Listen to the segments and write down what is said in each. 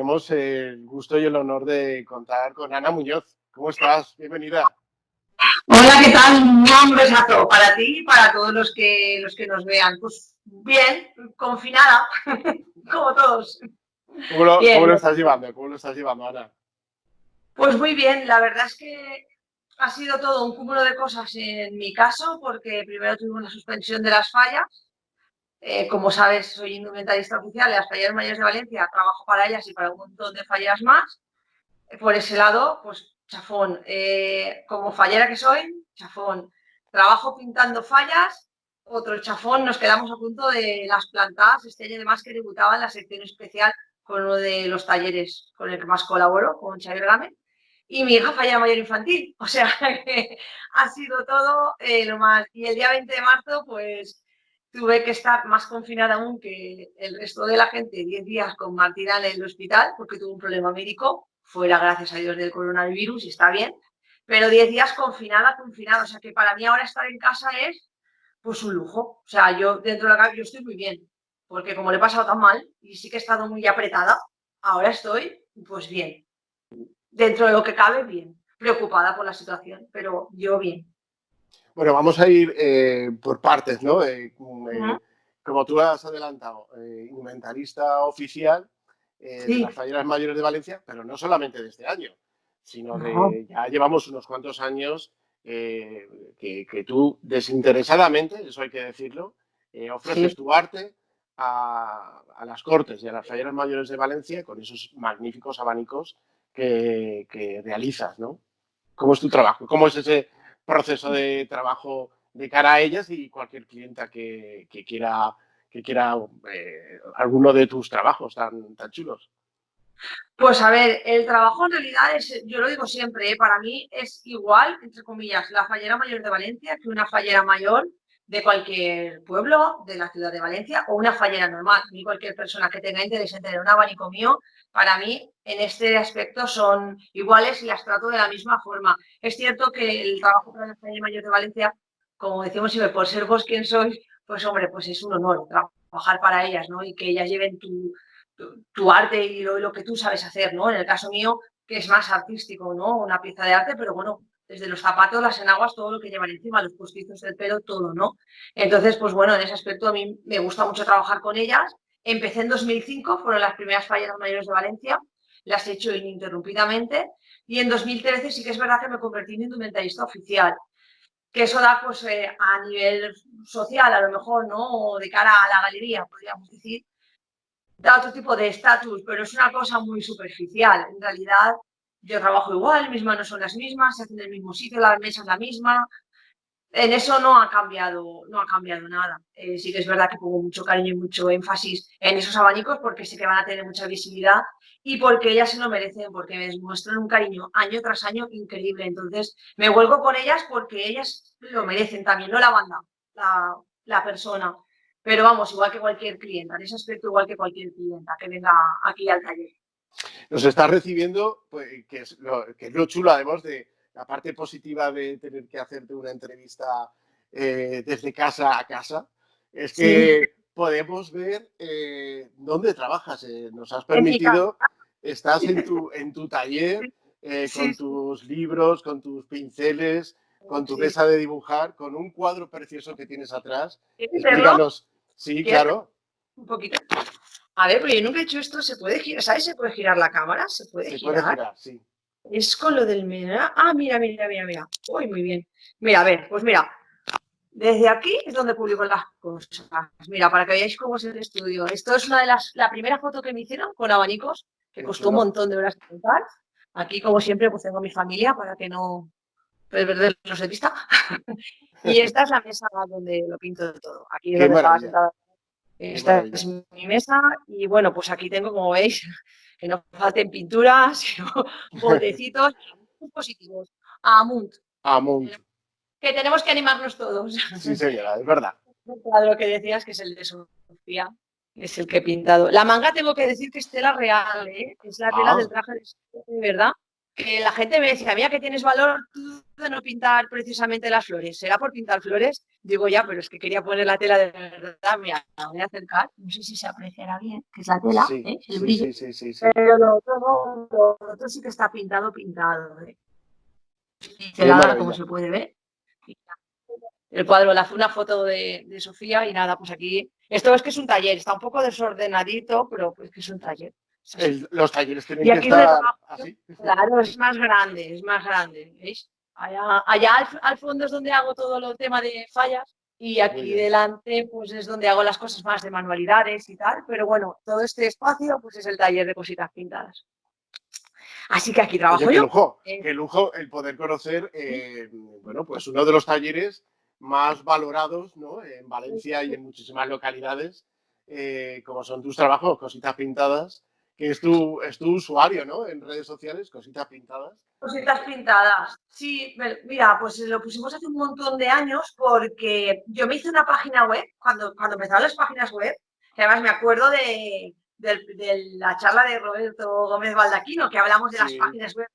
tenemos el gusto y el honor de contar con Ana Muñoz. ¿Cómo estás? Bienvenida. Hola, ¿qué tal? Un besazo para ti y para todos los que nos vean. Pues bien, confinada, como todos. ¿Cómo Bien, lo estás llevando? ¿Cómo lo estás llevando, Ana? pues muy bien. La verdad es que ha sido todo un cúmulo de cosas en mi caso, porque primero tuvimos la suspensión de las fallas. Como sabes, soy indumentarista oficial de las Falleras Mayores de Valencia, trabajo para ellas y para un montón de falleras más. Por ese lado, pues chafón. Como fallera que soy, chafón. Trabajo pintando fallas, otro chafón. Nos quedamos a punto de las plantadas este año, además que debutaba en la sección especial con uno de los talleres con el que más colaboro, con Xavier Game. Y mi hija falla mayor infantil. O sea, que ha sido todo lo más. Y el día 20 de marzo, pues tuve que estar más confinada aún que el resto de la gente, 10 días con Martina en el hospital, porque tuvo un problema médico, fuera gracias a Dios del coronavirus y está bien, pero 10 días confinada, o sea que para mí ahora estar en casa es pues un lujo. O sea, yo dentro de la casa yo estoy muy bien, porque como le he pasado tan mal y sí que he estado muy apretada, ahora estoy pues bien, dentro de lo que cabe bien, preocupada por la situación, pero yo bien. Bueno, vamos a ir por partes, ¿no? Uh-huh. Como tú has adelantado, inventarista oficial de las Sí, Falleras Mayores de Valencia, pero no solamente de este año, sino no, de ya llevamos unos cuantos años que tú desinteresadamente, eso hay que decirlo, ofreces sí. tu arte a las Cortes y a las Falleras Mayores de Valencia con esos magníficos abanicos que realizas, ¿no? ¿Cómo es tu trabajo? ¿Cómo es ese proceso de trabajo de cara a ellas y cualquier clienta que quiera alguno de tus trabajos tan chulos? Pues a ver, el trabajo en realidad es, yo lo digo siempre, para mí es igual, entre comillas, la fallera mayor de Valencia que una fallera mayor de cualquier pueblo de la ciudad de Valencia o una fallera normal. Ni cualquier persona que tenga interés en tener un abanico mío, para mí en este aspecto son iguales y las trato de la misma forma. Es cierto que el trabajo para la fallera mayor de Valencia, como decimos siempre, por ser vos quien sois, pues hombre, pues es un honor trabajar para ellas, ¿no? Y que ellas lleven tu arte y lo que tú sabes hacer, ¿no? En el caso mío, que es más artístico, ¿no? Una pieza de arte, pero bueno, desde los zapatos, las enaguas, todo lo que llevan encima, los postizos del pelo, todo, ¿no? Entonces, pues bueno, en ese aspecto a mí me gusta mucho trabajar con ellas. Empecé en 2005, fueron las primeras falleras mayores de Valencia, las he hecho ininterrumpidamente, y en 2013 sí que es verdad que me convertí en indumentarista oficial, que eso da pues a nivel social a lo mejor, ¿no? O de cara a la galería, podríamos decir, da otro tipo de estatus, pero es una cosa muy superficial. En realidad, yo trabajo igual, mis manos son las mismas, se hacen en el mismo sitio, la mesa es la misma. En eso no ha cambiado nada. Sí que es verdad que pongo mucho cariño y mucho énfasis en esos abanicos porque sé que van a tener mucha visibilidad y porque ellas se lo merecen, porque me demuestran un cariño año tras año increíble. Entonces, me vuelco con ellas porque ellas lo merecen también, no la banda, la persona. Pero vamos, igual que cualquier clienta, en ese aspecto igual que cualquier clienta que venga aquí al taller. Nos estás recibiendo, pues, que es lo chulo, además de la parte positiva de tener que hacerte una entrevista desde casa a casa, es Sí, que podemos ver dónde trabajas. Nos has en mi casa. permitido, estás en tu taller, Sí, con sí, tus libros, con tus pinceles, con tu sí. mesa de dibujar, con un cuadro precioso que tienes atrás. ¿Quieres verlo? Explícanos. Sí, ¿Quieres claro. un poquito? A ver, pero yo nunca he hecho esto. ¿Se puede girar? ¿Sabes? ¿Se puede girar la cámara? ¿Se puede Se puede girar? girar, sí. Es con lo del mira. Ah, mira, mira, mira, mira. Uy, muy bien. Mira, a ver, pues mira. Desde aquí es donde publico las cosas. Mira, para que veáis cómo es el estudio. Esto es la primera foto que me hicieron con abanicos, que Qué costó un chulo. montón de horas montar. Aquí, como siempre, pues tengo mi familia para que no perderlos de vista. Y esta es la mesa donde lo pinto todo. Aquí es Qué donde estaba maravilla. sentada. Qué Esta es maravilla. mi mesa y bueno, pues aquí tengo, como veis, que no falten pinturas, botecitos, positivos. Amunt. Amunt. Que tenemos que animarnos todos. Sí, señora, es verdad. El cuadro que decías, que es el de Sofía, es el que he pintado. La manga tengo que decir que es tela real, ¿eh? Es la tela del Ah, traje de verdad. que la gente me decía, mira que tienes valor tú de no pintar precisamente las flores. ¿Será por pintar flores? Digo, ya, pero es que quería poner la tela de verdad. Mira, la voy a acercar. No sé si se apreciará bien, que es la tela, Sí, el sí, brillo. sí, sí, sí, sí. Pero lo otro sí que está pintado, pintado. Qué Pincelada, como maravilla. se puede ver. El cuadro, le hace una foto de Sofía y nada, pues aquí. Esto es que es un taller, está un poco desordenadito, pero pues que es un taller. Es así. Los talleres tienen Y que aquí donde estar trabajo yo, así. claro, es más grande, ¿veis? Allá al fondo es donde hago todo el tema de fallas y Muy aquí bien. delante pues es donde hago las cosas más de manualidades y tal, pero bueno, todo este espacio pues es el taller de cositas pintadas. Así que aquí Oye, trabajo yo. qué lujo el poder conocer, bueno, pues uno de los talleres más valorados, ¿no? En Valencia y en muchísimas localidades, como son tus trabajos, Cositas Pintadas, que es tu usuario, ¿no? En redes sociales, Cositas Pintadas. Cositas pintadas. Sí, mira, pues lo pusimos hace un montón de años porque yo me hice una página web, cuando empezaron las páginas web, que además me acuerdo de la charla de Roberto Gómez Baldaquino, que hablamos de las Sí, páginas web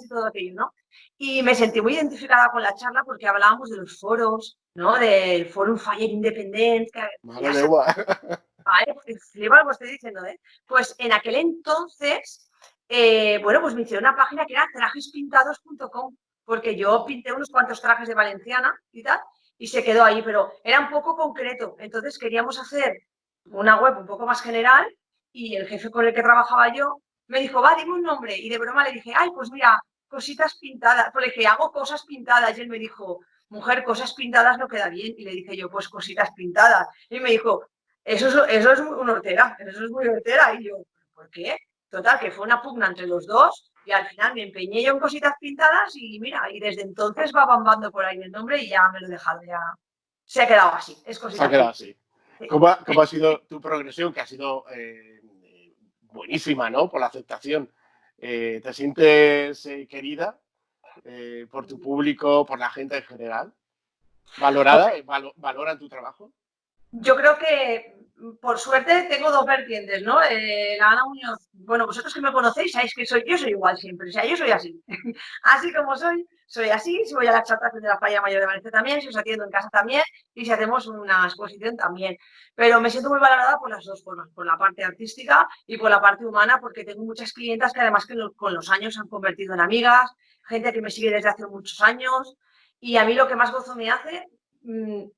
y todo aquello, ¿no? Y me sentí muy identificada con la charla porque hablábamos de los foros, ¿no? Del Forum Fire Independent, que madre ya de sabes, agua. ¿vale? Flipa lo que estoy diciendo, ¿eh? Pues en aquel entonces bueno, pues me hicieron una página que era trajespintados.com, porque yo pinté unos cuantos trajes de Valenciana y tal, y se quedó ahí, pero era un poco concreto. Entonces queríamos hacer una web un poco más general y el jefe con el que trabajaba yo me dijo, va, dime un nombre. Y de broma le dije, ay, pues mira, cositas pintadas, porque le dije, hago cosas pintadas. Y él me dijo, mujer, cosas pintadas no queda bien. Y le dije yo, pues cositas pintadas. Y me dijo, eso es muy hortera, eso es muy hortera. Y yo, ¿por qué? Total, que fue una pugna entre los dos y al final me empeñé yo en cositas pintadas y mira, y desde entonces va bambando por ahí el nombre y ya me lo he dejado, ya se ha quedado así, es Se ha cositas quedado pintadas. así. Sí. Cómo ha sido tu progresión? Que ha sido buenísima, ¿no? Por la aceptación. ¿Te sientes querida por tu público, por la gente en general? ¿Valorada? ¿Valoran tu trabajo? Yo creo que, por suerte, tengo dos vertientes, ¿no? La Ana Muñoz, bueno, vosotros que me conocéis sabéis que yo soy igual siempre, o sea, yo soy así. Así como soy así. Si voy a la exaltación de la Falla Mayor de Valencia también, si os atiendo en casa también, y si hacemos una exposición también. Pero me siento muy valorada por las dos formas, por la parte artística y por la parte humana, porque tengo muchas clientas que además con los años se han convertido en amigas, gente que me sigue desde hace muchos años, y a mí lo que más gozo me hace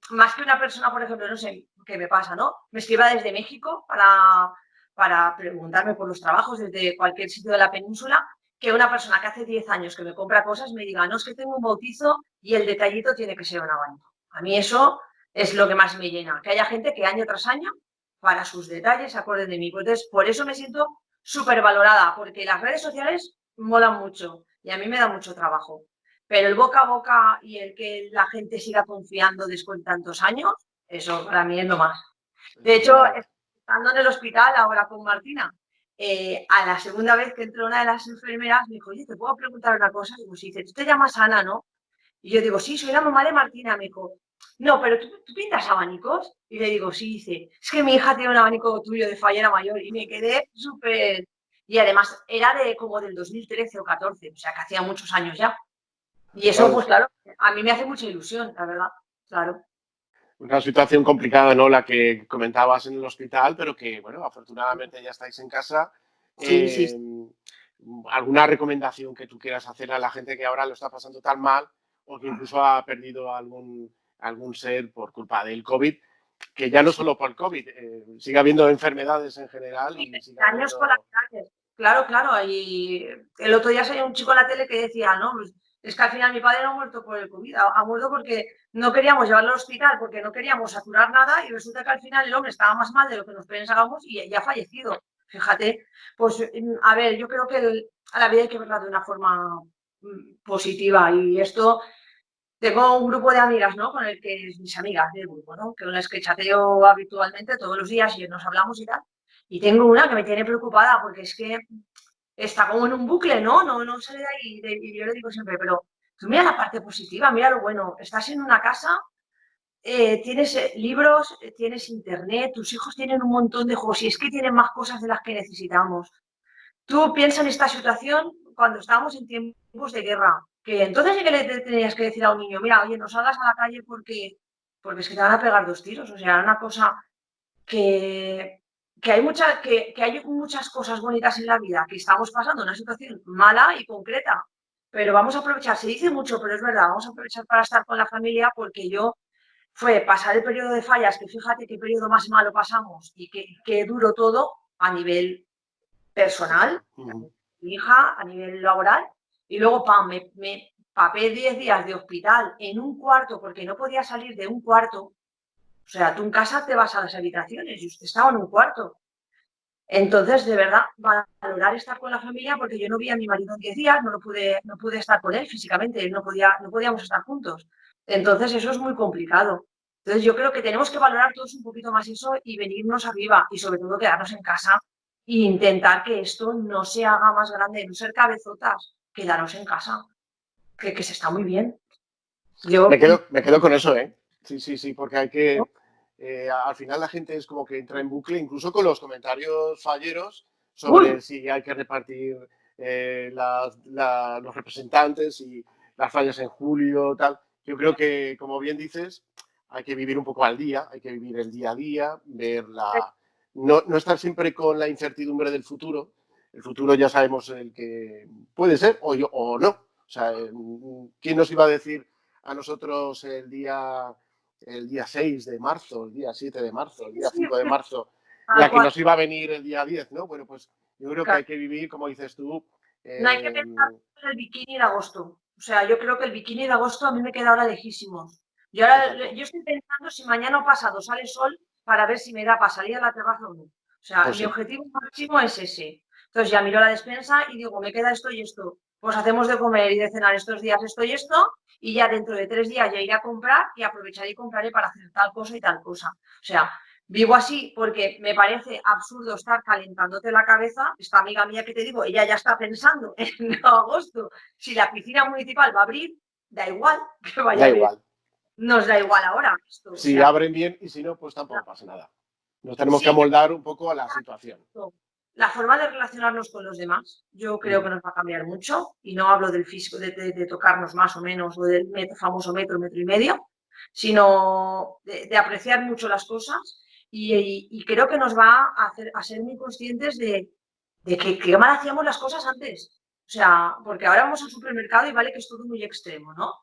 más que una persona, por ejemplo, no sé qué me pasa, ¿no? Me escriba desde México para preguntarme por los trabajos desde cualquier sitio de la península, que una persona que hace 10 años que me compra cosas me diga, no, es que tengo un bautizo y el detallito tiene que ser un abanico. A mí eso es lo que más me llena, que haya gente que año tras año, para sus detalles, se acuerden de mí. Entonces, por eso me siento súper valorada, porque las redes sociales molan mucho y a mí me da mucho trabajo. Pero el boca a boca y el que la gente siga confiando después de tantos años, eso para mí es lo más. De Eso es hecho, una... estando en el hospital ahora con Martina, a la segunda vez que entró una de las enfermeras, me dijo, oye, ¿te puedo preguntar una cosa? Digo, sí, dice, tú te llamas Ana, ¿no? Y yo digo, sí, soy la mamá de Martina. Me dijo, no, pero ¿tú pintas abanicos? Y le digo, sí, dice, es que mi hija tiene un abanico tuyo de fallera mayor. Y me quedé súper... Y además era como del 2013 o 14, o sea, que hacía muchos años ya. Y eso, Claro, pues claro, a mí me hace mucha ilusión, la verdad, claro. una situación complicada, ¿no? La que comentabas en el hospital, pero que, bueno, afortunadamente ya estáis en casa. Sí, sí. Eh, ¿Alguna recomendación que tú quieras hacer a la gente que ahora lo está pasando tan mal o que incluso ha perdido algún ser por culpa del COVID? Que ya no solo por el COVID, sigue habiendo enfermedades en general Sí, y sigue daños habiendo... colaterales. Claro, claro. Y el otro día salió un chico en la tele que decía, no, pues, es que al final mi padre no ha muerto por el COVID, ha muerto porque no queríamos llevarlo al hospital, porque no queríamos saturar nada y resulta que al final el hombre estaba más mal de lo que nos pensábamos y ya ha fallecido. Fíjate, pues a ver, yo creo que a la vida hay que verla de una forma positiva y esto tengo un grupo de amigas, ¿no? Con el que es mis amigas del grupo, ¿no? Con las que chateo habitualmente todos los días y nos hablamos y tal. Y tengo una que me tiene preocupada porque es que está como en un bucle, ¿no? No sale de ahí. Y yo le digo siempre, pero tú mira la parte positiva, mira lo bueno. Estás en una casa, tienes libros, tienes internet, tus hijos tienen un montón de juegos y es que tienen más cosas de las que necesitamos. Tú piensas en esta situación cuando estábamos en tiempos de guerra, que entonces sí que le tenías que decir a un niño, mira, oye, no salgas a la calle porque es que te van a pegar 2 tiros. O sea, era una cosa que, que hay muchas cosas bonitas en la vida, que estamos pasando una situación mala y concreta, pero vamos a aprovechar, se dice mucho, pero es verdad, vamos a aprovechar para estar con la familia, porque fue pasar el periodo de fallas, que fíjate qué periodo más malo pasamos y qué duro todo a nivel personal, mi hija, a nivel laboral, y luego, pam, me papé 10 días de hospital en un cuarto porque no podía salir de un cuarto. O sea, tú en casa te vas a las habitaciones y usted estaba en un cuarto. Entonces, de verdad, valorar estar con la familia, porque yo no vi a mi marido en 10 días, no pude estar con él físicamente, no podíamos estar juntos. Entonces, eso es muy complicado. Entonces, yo creo que tenemos que valorar todos un poquito más eso y venirnos arriba y sobre todo quedarnos en casa e intentar que esto no se haga más grande, no ser cabezotas, quedarnos en casa, que se está muy bien. Me Yo, quedo con eso, ¿eh? Sí, sí, sí, porque hay que. Al final la gente es como que entra en bucle, incluso con los comentarios falleros uy, sobre si hay que repartir los representantes y las fallas en julio, tal. Yo creo que, como bien dices, hay que vivir un poco al día, hay que vivir el día a día, no estar siempre con la incertidumbre del futuro. El futuro ya sabemos el que puede ser o no. O sea, ¿quién nos iba a decir a nosotros el día 6 de marzo, el día 7 de marzo, el día sí, 5 de marzo, tal la que cual. nos iba a venir el día 10, ¿no? Bueno, pues yo creo que hay que vivir, como dices tú, No hay que eh, pensar en el bikini de agosto. O sea, yo creo que el bikini de agosto a mí me queda ahora lejísimos. Yo exacto. estoy pensando si mañana o pasado sale sol para ver si me da para salir a la terraza o no. O sea, Pues mi sí, objetivo máximo es ese. Entonces ya miro la despensa y digo, me queda esto y esto. Pues hacemos de comer y de cenar estos días esto y esto, y ya dentro de 3 días ya iré a comprar y aprovecharé y compraré para hacer tal cosa y tal cosa. O sea, vivo así porque me parece absurdo estar calentándote la cabeza. Esta amiga mía que te digo, ella ya está pensando en agosto. Si la piscina municipal va a abrir, da igual que vaya da a abrir. igual. Nos da igual ahora esto. O Si sea, abren bien y si no, pues tampoco pasa nada. Nos tenemos que sí, yo amoldar un poco a la situación. la forma de relacionarnos con los demás, yo creo que nos va a cambiar mucho. Y no hablo del físico, de tocarnos más o menos, o del famoso metro, metro y medio, sino de apreciar mucho las cosas. Y creo que nos va a hacer a ser muy conscientes de que qué mal hacíamos las cosas antes. O sea, porque ahora vamos al supermercado y vale que es todo muy extremo, ¿no?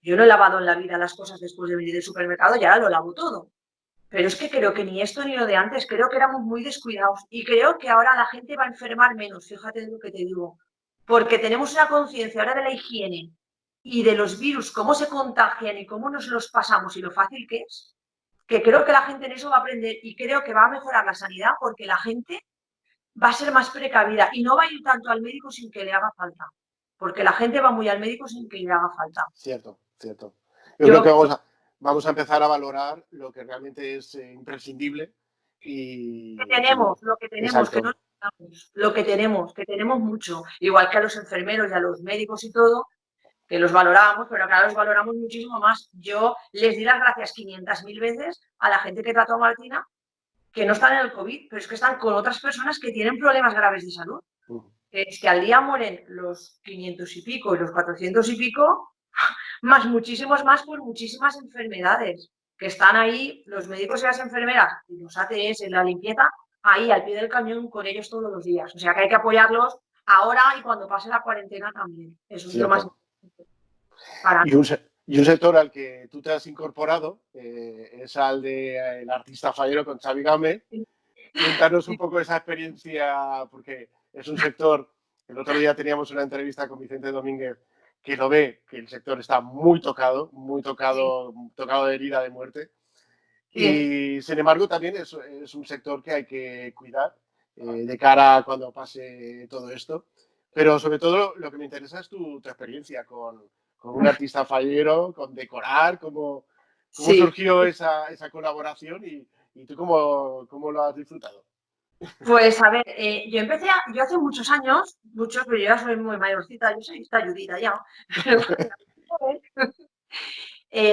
Yo no he lavado en la vida las cosas después de venir del supermercado y ahora lo lavo todo. Pero es que creo que ni esto ni lo de antes, creo que éramos muy descuidados y creo que ahora la gente va a enfermar menos, fíjate lo que te digo, porque tenemos una conciencia ahora de la higiene y de los virus, cómo se contagian y cómo nos los pasamos y lo fácil que es, que creo que la gente en eso va a aprender y creo que va a mejorar la sanidad porque la gente va a ser más precavida y no va a ir tanto al médico sin que le haga falta, porque la gente va muy al médico sin que le haga falta. Cierto, cierto. Yo creo que Yo, vamos a empezar a valorar lo que realmente es imprescindible y lo que tenemos, que no exacto. olvidamos, lo que tenemos mucho, igual que a los enfermeros y a los médicos y todo, que los valoramos, pero claro, los valoramos muchísimo más. Yo les di las gracias 500.000 veces a la gente que trató a Martina, que no están en el COVID, pero es que están con otras personas que tienen problemas graves de salud. Es que al día mueren los 500 y pico y los 400 y pico, más muchísimos más por muchísimas enfermedades, que están ahí los médicos y las enfermeras, y los ATS, la limpieza, ahí al pie del cañón con ellos todos los días. O sea que hay que apoyarlos ahora y cuando pase la cuarentena también. Eso es lo más Cierto. importante para Y un sector al que tú te has incorporado es al de el artista fallero con Xavi Game. mí. Cuéntanos un poco esa experiencia, porque es un sector, el otro día teníamos una entrevista con Vicente Domínguez que lo ve, que el sector está muy Sí, tocado, tocado de herida de muerte. sí. Y sin embargo también es un sector que hay que cuidar de cara a cuando pase todo esto. Pero sobre todo lo que me interesa es tu experiencia con un artista fallero, con decorar, cómo Sí. surgió esa colaboración y tú cómo lo has disfrutado. Pues a ver, yo hace muchos años, muchos, pero yo ya soy muy mayorcita, yo soy esta ayudita ya, pero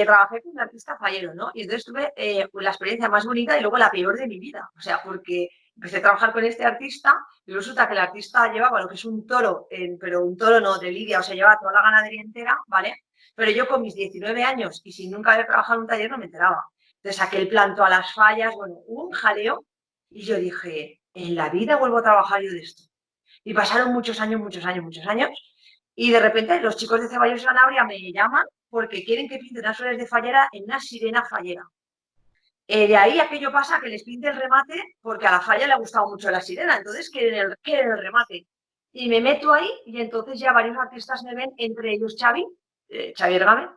trabajé con un artista fallero, ¿no? Y entonces tuve la experiencia más bonita y luego la peor de mi vida. O sea, porque Empecé a trabajar con este artista y resulta que el artista llevaba lo que es un toro, pero un toro no, de lidia, o sea, llevaba toda la ganadería entera, ¿vale? Pero yo con mis 19 años y sin nunca haber trabajado en un taller no me enteraba. Entonces saqué el plan, todas las fallas, bueno, hubo un jaleo y yo dije, en la vida vuelvo a trabajar yo de esto. Y pasaron muchos años, muchos años, muchos años. Y de repente los chicos de Ceballos y Sanabria me llaman porque quieren que pinte unas flores de fallera en una sirena fallera. De ahí aquello pasa que les pinte el remate porque a la falla le ha gustado mucho la sirena, entonces quieren el remate. Y me meto ahí y entonces ya varios artistas me ven, entre ellos Xavi, Xavier Gámez,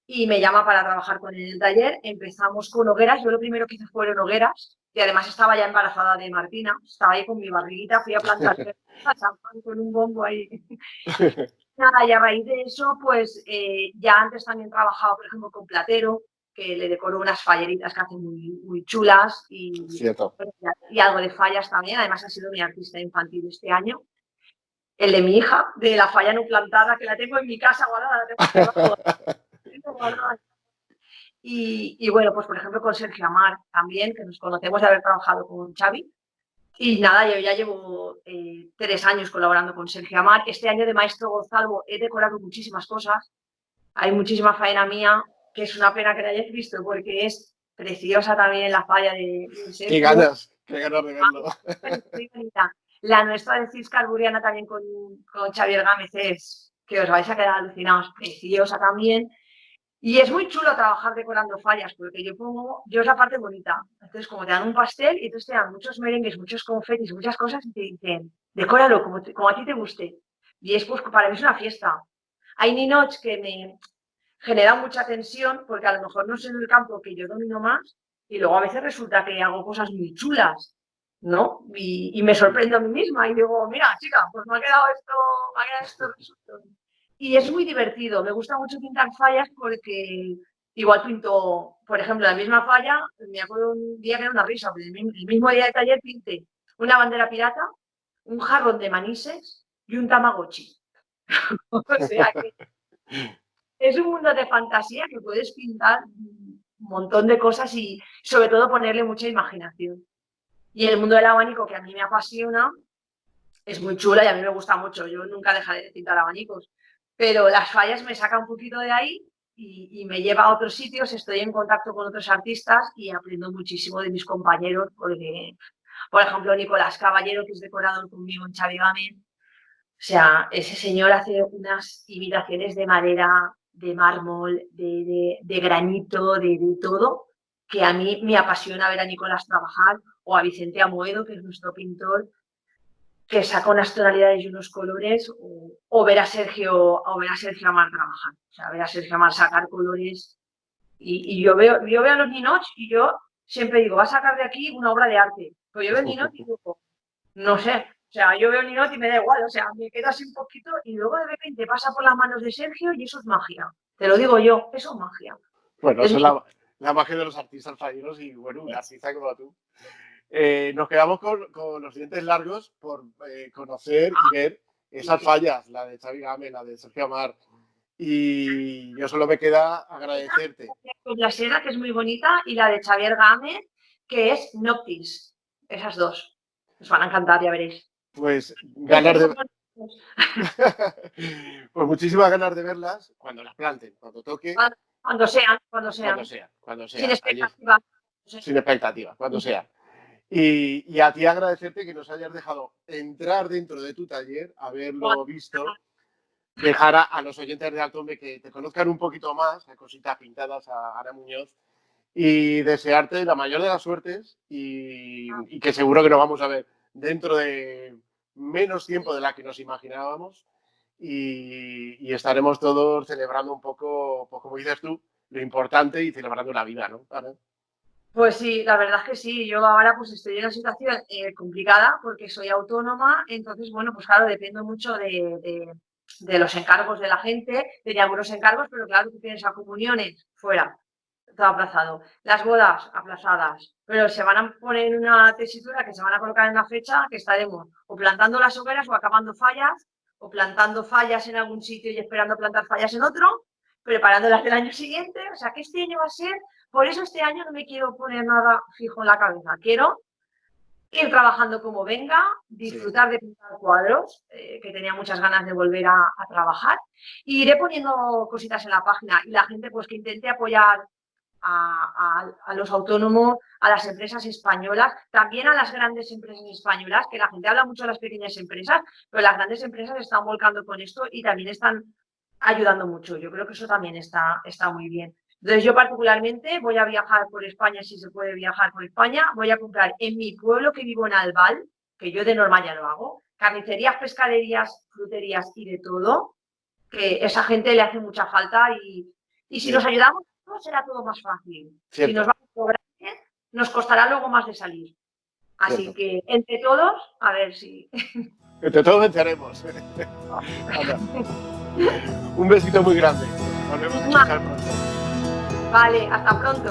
y me llama para trabajar con él en el taller. Empezamos con hogueras, yo lo primero que hice fueron hogueras, y además estaba ya embarazada de Martina, estaba ahí con mi barriguita, fui a plantar champán con un bombo ahí. Nada, y a raíz de eso, pues ya antes también trabajaba, por ejemplo, con Platero, que le decoró unas falleritas que hacen muy, muy chulas Cierto. y algo de fallas también. Además, ha sido mi artista infantil este año. El de mi hija, de la falla no plantada, que la tengo en mi casa guardada, la tengo guardada. Y bueno, pues por ejemplo con Sergio Amar también, que nos conocemos de haber trabajado con Xavi. Y nada, yo ya llevo 3 años colaborando con Sergio Amar. Este año de Maestro Gonzalo he decorado muchísimas cosas. Hay muchísima faena mía, que es una pena que la hayáis visto, porque es preciosa también la falla de Sergio. Qué ganas de verlo. Muy bonita. La nuestra de Cisca Arburiana también con Xavier Gámez es que os vais a quedar alucinados, preciosa también. Y es muy chulo trabajar decorando fallas, porque yo es la parte bonita. Entonces, como te dan un pastel y entonces te dan muchos merengues, muchos confetis, muchas cosas y te dicen, decóralo como a ti te guste. Y es, pues, para mí es una fiesta. Hay ninots que me generan mucha tensión porque a lo mejor no es en el campo que yo domino más y luego a veces resulta que hago cosas muy chulas, ¿no? Y me sorprendo a mí misma y digo, mira, chica, pues me ha quedado esto resuelto. Y es muy divertido, me gusta mucho pintar fallas porque igual pinto, por ejemplo, la misma falla, me acuerdo un día que era una risa, porque el mismo día de taller pinté una bandera pirata, un jarrón de manises y un tamagotchi. O sea que es un mundo de fantasía que puedes pintar un montón de cosas y sobre todo ponerle mucha imaginación. Y el mundo del abanico, que a mí me apasiona, es muy chula y a mí me gusta mucho. Yo nunca dejaré de pintar abanicos. Pero las fallas me sacan un poquito de ahí y me lleva a otros sitios. Estoy en contacto con otros artistas y aprendo muchísimo de mis compañeros. Porque, por ejemplo, Nicolás Caballero, que es decorador conmigo en Xavi Gámez. O sea, ese señor hace unas imitaciones de madera, de mármol, de granito, de todo, que a mí me apasiona ver a Nicolás trabajar, o a Vicente Amoedo, que es nuestro pintor, que saca unas tonalidades y unos colores, o ver a Sergio Amar trabajar. O sea, ver a Sergio Amar sacar colores. Y yo veo a los ninots y yo siempre digo, va a sacar de aquí una obra de arte. Pero yo veo ninots y digo, no sé, o sea, yo veo el ninot y me da igual, o sea, me quedo así un poquito y luego de repente pasa por las manos de Sergio y eso es magia. Te lo digo yo, eso es magia. Bueno, Es eso es la magia de los artistas falleros y, bueno, un artista como tú. Nos quedamos con los dientes largos por conocer y ver esas fallas, la de Xavi Gámez, la de Sergio Amar. Y yo solo me queda agradecerte. la Sierra, que es muy bonita, y la de Xavier Gámez, que es Noctis. Esas dos. Os van a encantar, ya veréis. Pues ganas de... pues muchísimas ganas de verlas cuando las planten, cuando toque, Cuando sean, cuando sean. cuando Sin sea. Allí, expectativa. sin expectativa, cuando sea. Y a ti agradecerte que nos hayas dejado entrar dentro de tu taller, haberlo visto, dejar a los oyentes de Altombe que te conozcan un poquito más, a cositas pintadas, a Ana Muñoz, y desearte la mayor de las suertes y que seguro que nos vamos a ver dentro de menos tiempo de la que nos imaginábamos y estaremos todos celebrando un poco, pues como dices tú, lo importante y celebrando la vida, ¿no? Ana. Pues sí, la verdad es que sí. Yo ahora pues estoy en una situación complicada porque soy autónoma, entonces, bueno, pues claro, dependo mucho de los encargos de la gente. Tenía algunos encargos, pero claro, tú tienes a comuniones fuera, todo aplazado. Las bodas aplazadas, pero se van a poner en una tesitura que se van a colocar en una fecha que estaremos o plantando las hogueras o acabando fallas, o plantando fallas en algún sitio y esperando plantar fallas en otro, preparándolas del año siguiente. O sea que este año va a ser, por eso este año no me quiero poner nada fijo en la cabeza. Quiero ir trabajando como venga, disfrutar de pintar cuadros, que tenía muchas ganas de volver a trabajar. Y iré poniendo cositas en la página y la gente pues que intente apoyar a los autónomos, a las empresas españolas, también a las grandes empresas españolas, que la gente habla mucho de las pequeñas empresas, pero las grandes empresas están volcando con esto y también están ayudando mucho. Yo creo que eso también está muy bien. Entonces yo particularmente voy a viajar por España, si se puede viajar por España, voy a comprar en mi pueblo, que vivo en Albal, que yo de normal ya lo hago, carnicerías, pescaderías, fruterías y de todo, que esa gente le hace mucha falta y si nos ayudamos, será todo más fácil. Cierto. Si nos vamos a cobrar, nos costará luego más de salir. Así Cierto. que entre todos, a ver si... Entre todos venceremos. Un besito muy grande. Nos vemos a escuchar pronto. Vale, hasta pronto.